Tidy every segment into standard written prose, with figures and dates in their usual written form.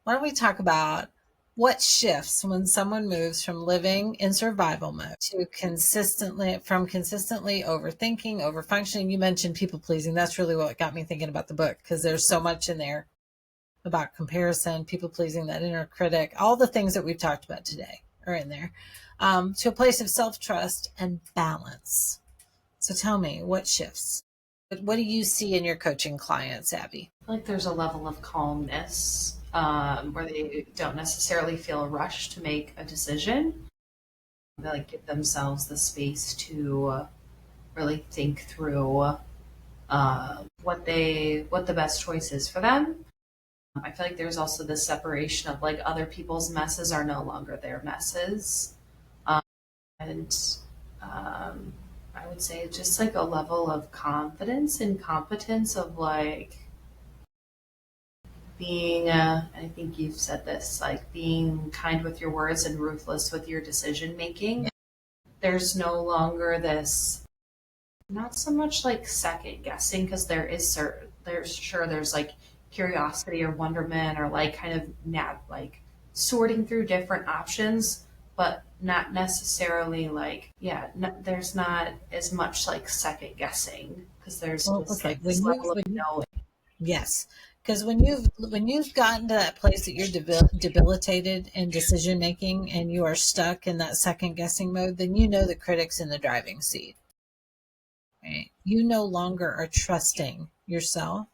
why don't we talk about what shifts when someone moves from living in survival mode to consistently overthinking, overfunctioning. You mentioned people pleasing. That's really what got me thinking about the book, because there's so much in there about comparison, people pleasing, that inner critic, all the things that we've talked about today are in there, to a place of self-trust and balance. So tell me, what shifts? What do you see in your coaching clients, Abby? I feel like there's a level of calmness where they don't necessarily feel a rush to make a decision. They like give themselves the space to really think through what the best choice is for them. I feel like there's also this separation of like other people's messes are no longer their messes, and um, I would say just like a level of confidence and competence of like being I think you've said this, like being kind with your words and ruthless with your decision making. There's no longer this, not so much like second guessing, because there's like curiosity or wonderment or like kind of like sorting through different options, but not necessarily like, yeah, there's not as much like second guessing because there's Well, just okay, like this level of knowing. yes, because when you've gotten to that place that you're debilitated in decision making and you are stuck in that second guessing mode, then you know the critic's in the driving seat. Right? You no longer are trusting yourself.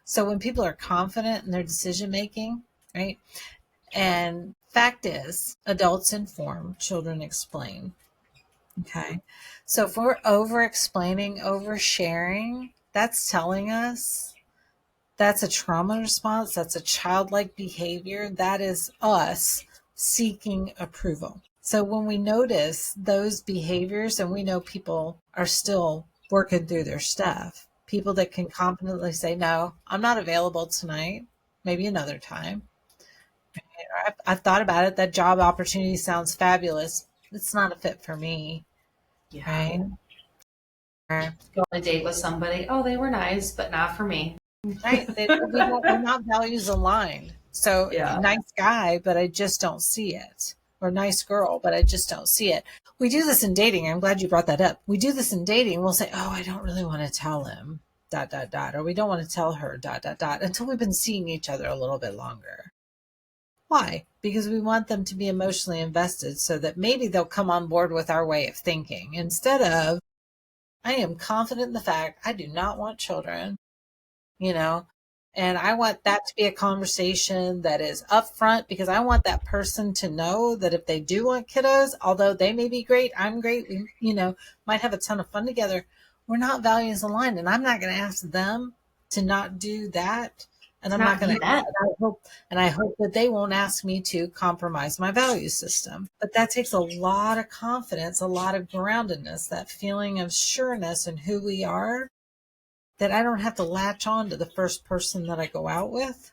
So when people are confident in their decision making, right? And fact is, adults inform, children explain. Okay. So if we're over explaining, oversharing, that's telling us that's a trauma response. That's a childlike behavior. That is us seeking approval. So when we notice those behaviors and we know people are still working through their stuff, people that can confidently say, no, I'm not available tonight, maybe another time. I've thought about it. That job opportunity sounds fabulous. It's not a fit for me, Yeah. right? Or, Go on a date with somebody, oh, they were nice, but not for me. right. We're not values aligned. So Yeah. nice guy, but I just don't see it. Or nice girl, but I just don't see it. We do this in dating. I'm glad you brought that up. We do this in dating. We'll say, oh, I don't really want to tell him, dot, dot, dot. Or we don't want to tell her, dot, dot, dot, until we've been seeing each other a little bit longer. Why? Because we want them to be emotionally invested so that maybe they'll come on board with our way of thinking instead of, I am confident in the fact I do not want children, you know, and I want that to be a conversation that is upfront, because I want that person to know that if they do want kiddos, although they may be great, I'm great, we, might have a ton of fun together, we're not values aligned. And I'm not going to ask them to not do that. And To I'm not not going be to, that. I hope that they won't ask me to compromise my value system. But that takes a lot of confidence, a lot of groundedness, that feeling of sureness in who we are, that I don't have to latch on to the first person that I go out with,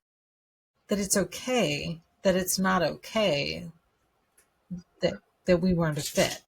that it's okay, that it's not okay, that we weren't a fit.